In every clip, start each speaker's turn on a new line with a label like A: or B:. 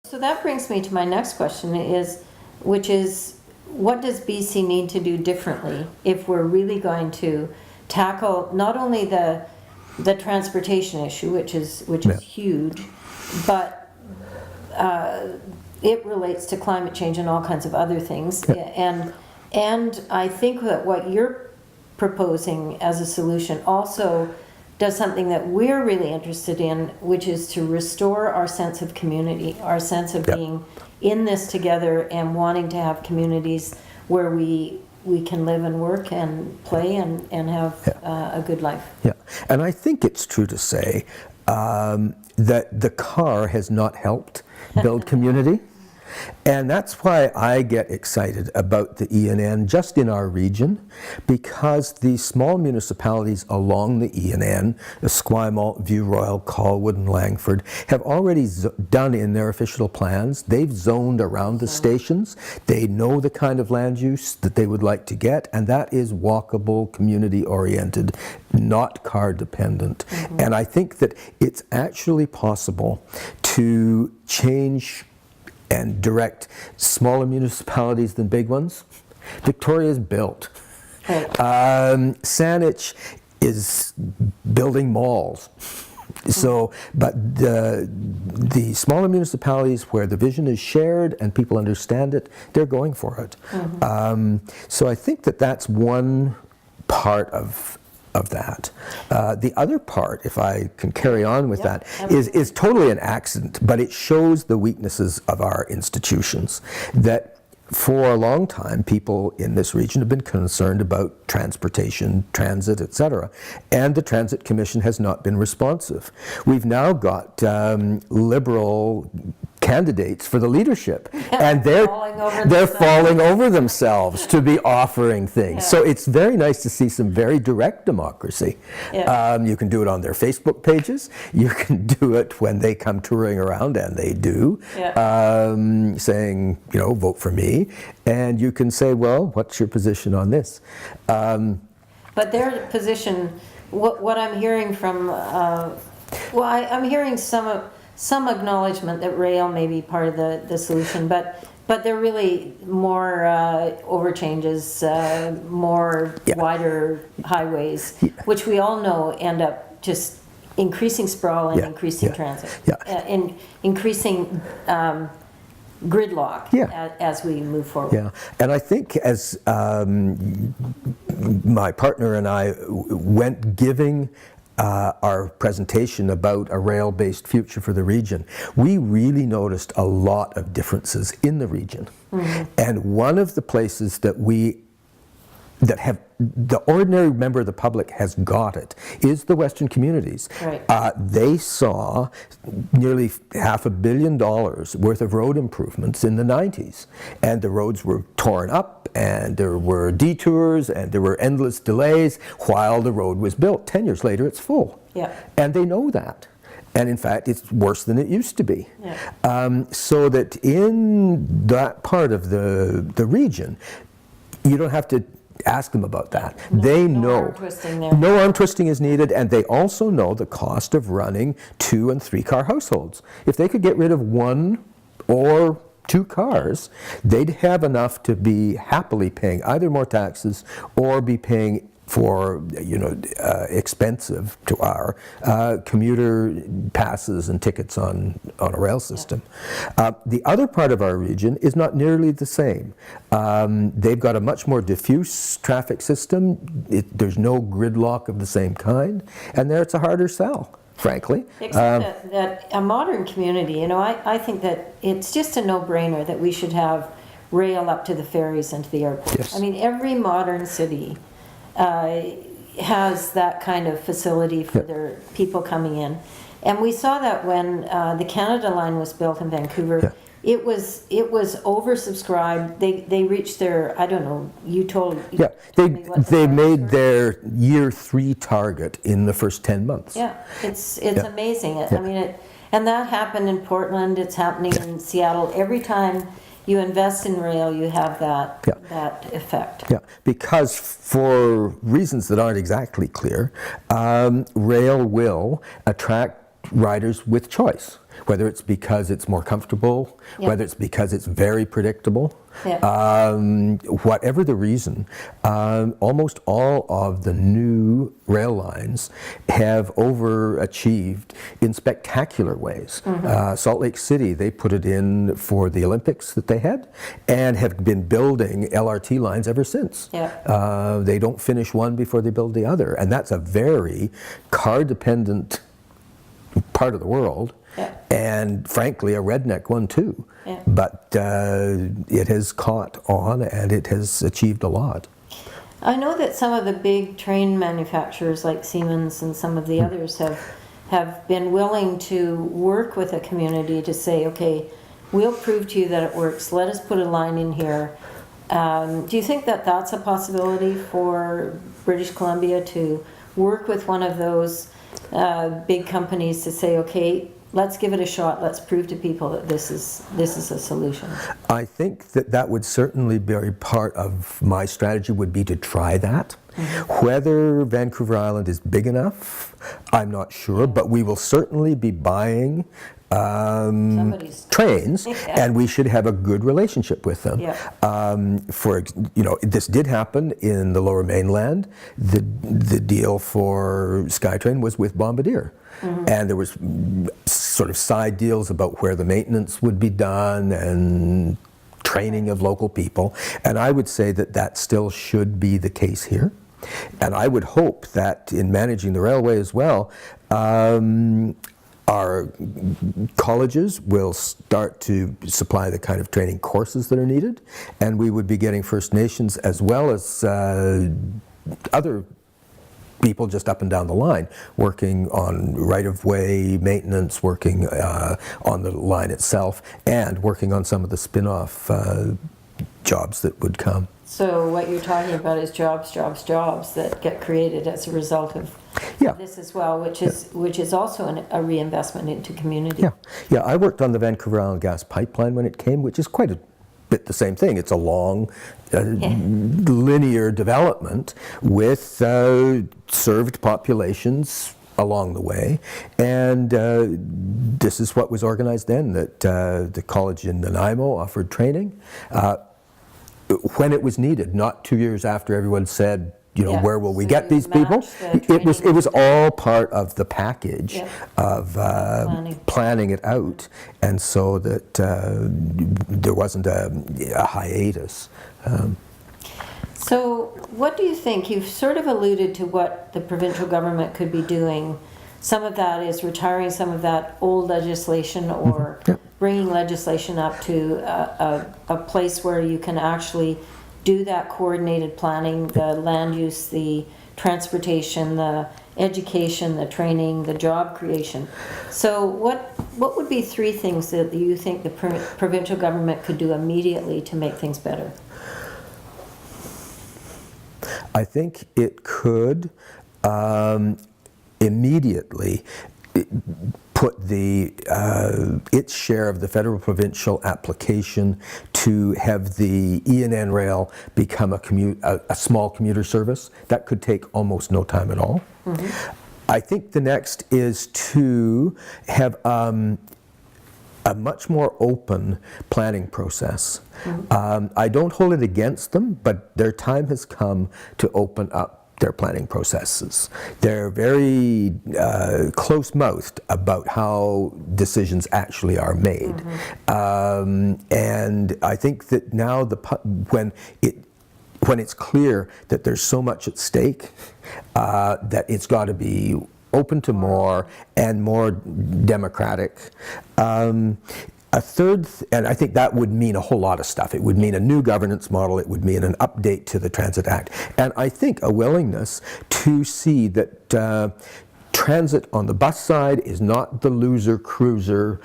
A: So that brings me to my next question which is, what does BC need to do differently if we're really going to tackle not only the transportation issue, which is huge, but it relates to climate change and all kinds of other things. And I think that what you're proposing as a solution also does something that we're really interested in, which is to restore our sense of community, our sense of being in this together and wanting to have communities where we can live and work and play and have a good life.
B: Yeah, and I think it's true to say that the car has not helped build community. And that's why I get excited about the ENN just in our region, because the small municipalities along the ENN, Esquimalt, View Royal, Colwood and Langford, have already done in their official plans. They've zoned around the stations. They know the kind of land use that they would like to get, and that is walkable, community-oriented, not car-dependent. And I think that it's actually possible to change and direct smaller municipalities than big ones. Victoria's built.
A: Right.
B: Saanich is building malls. So, but the smaller municipalities where the vision is shared and people understand it, they're going for it. So I think that that's one part of that. The other part, if I can carry on with that, is totally an accident, but it shows the weaknesses of our institutions. That for a long time, people in this region have been concerned about transportation, transit, etc. And the Transit Commission has not been responsive. We've now got Liberal candidates for the leadership, and they're falling over themselves to be offering things. So it's very nice to see some very direct democracy. You can do it on their Facebook pages. You can do it when they come touring around, and they do, saying, you know, vote for me. And you can say, well, what's your position on this?
A: But their position, what I'm hearing from, I'm hearing some acknowledgement that rail may be part of the solution, but they're really more overchanges, more wider highways, which we all know end up just increasing sprawl and increasing transit, and increasing gridlock as we move forward.
B: Yeah, and I think as my partner and I went giving our presentation about a rail-based future for the region, we really noticed a lot of differences in the region. And one of the places that have the ordinary member of the public has got it is the Western communities. They saw nearly $500 million worth of road improvements in the 90s, and the roads were torn up, and there were detours, and there were endless delays while the road was built. 10 years later, it's full. And they know that. And in fact, it's worse than it used to be. So that in that part of the region, you don't have to ask them about that. They know. No arm twisting is needed, and they also know the cost of running 2- and 3-car households. If they could get rid of 1 or 2 cars, they'd have enough to be happily paying either more taxes or be paying for, you know, expensive to our commuter passes and tickets on a rail system. The other part of our region is not nearly the same. They've got a much more diffuse traffic system. There's no gridlock of the same kind, and there it's a harder sell, frankly.
A: Except that a modern community, you know, I think that it's just a no-brainer that we should have rail up to the ferries and to the airports. I mean, every modern city has that kind of facility for their people coming in. And we saw that when the Canada Line was built in Vancouver. It was oversubscribed. They reached their, I don't know, you told me
B: they made their year 3 target in the first 10 months.
A: It's amazing. I mean, and that happened in Portland. It's happening in Seattle. Every time you invest in rail, you have that effect. Because
B: for reasons that aren't exactly clear, rail will attract riders with choice. whether it's because it's more comfortable,
A: Yeah.
B: whether it's because it's very predictable,
A: Yeah.
B: whatever the reason, almost all of the new rail lines have overachieved in spectacular ways. Salt Lake City, they put it in for the Olympics that they had and have been building LRT lines ever since.
A: Yeah.
B: They don't finish one before they build the other, and that's a very car-dependent part of the world.
A: Yeah.
B: And frankly, a redneck one too.
A: Yeah.
B: But it has caught on and it has achieved a lot.
A: I know that some of the big train manufacturers like Siemens and some of the others have been willing to work with a community to say, okay, we'll prove to you that it works. Let us put a line in here. Do you think that that's a possibility for British Columbia to work with one of those big companies to say, okay, let's give it a shot. Let's prove to people that this is a solution.
B: I think that that would certainly be a part of my strategy would be to try that. Whether Vancouver Island is big enough, I'm not sure, but we will certainly be buying trains, and we should have a good relationship with them.
A: Yeah.
B: This did happen in the Lower Mainland. The deal for SkyTrain was with Bombardier, and there was sort of side deals about where the maintenance would be done and training of local people. And I would say that that still should be the case here. And I would hope that in managing the railway as well, our colleges will start to supply the kind of training courses that are needed, and we would be getting First Nations as well as other people just up and down the line working on right-of-way maintenance, working on the line itself, and working on some of the spin-off jobs that would come.
A: So what you're talking about is jobs that get created as a result of this as well, which is also a reinvestment into community.
B: Yeah. I worked on the Vancouver Island gas pipeline when it came, which is quite a bit the same thing. It's a long, linear development with served populations along the way, and this is what was organized then. That the college in Nanaimo offered training when it was needed, not 2 years after everyone said, where will we get these people? It was all part of the package of planning it out, and so that there wasn't a hiatus.
A: So what do you think? You've sort of alluded to what the provincial government could be doing. Some of that is retiring some of that old legislation or bringing legislation up to a place where you can actually do that coordinated planning, the land use, the transportation, the education, the training, the job creation. So what would be 3 things that you think the provincial government could do immediately to make things better?
B: I think it could immediately put its share of the federal provincial application to have the ENN rail become a small commuter service. That could take almost no time at all. I think the next is to have a much more open planning process. I don't hold it against them, but their time has come to open up their planning processes. They're very close-mouthed about how decisions actually are made. And I think that now when it's clear that there's so much at stake, that it's got to be open to more and more democratic. A third, and I think that would mean a whole lot of stuff. It would mean a new governance model. It would mean an update to the Transit Act. And I think a willingness to see that transit on the bus side is not the loser cruiser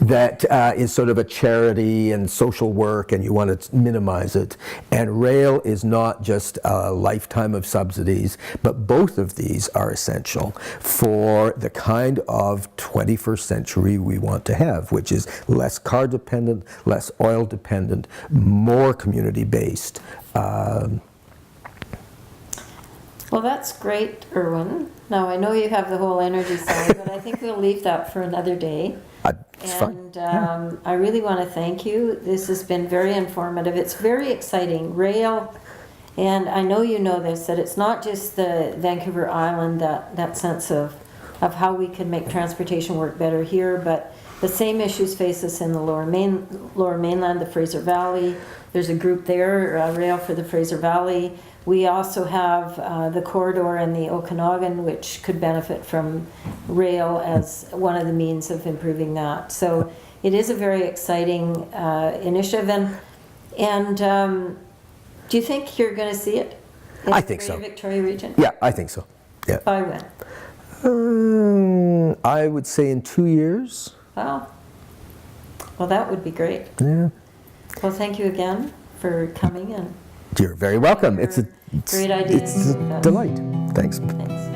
B: that is sort of a charity and social work and you want to minimize it. And rail is not just a lifetime of subsidies, but both of these are essential for the kind of 21st century we want to have, which is less car dependent, less oil dependent, more community based.
A: Well, that's great, Irwin. Now, I know you have the whole energy side, but I think we'll leave that for another day.
B: It's fun.
A: And I really want to thank you. This has been very informative. It's very exciting. Rail, and I know you know this, that it's not just the Vancouver Island, that sense of how we can make transportation work better here, but the same issues face us in the lower mainland, the Fraser Valley. There's a group there, Rail for the Fraser Valley. We also have the corridor and the Okanagan, which could benefit from rail as one of the means of improving that. So it is a very exciting initiative. And do you think you're going to see it in
B: I
A: the
B: think so.
A: Greater Victoria region?
B: Yeah, I think so. Yeah.
A: By when?
B: I would say in 2 years.
A: Wow. Well, that would be great.
B: Yeah.
A: Well, thank you again for coming in.
B: You're very welcome. It's a
A: Great ideas.
B: It's a delight. Thanks.
A: Thanks.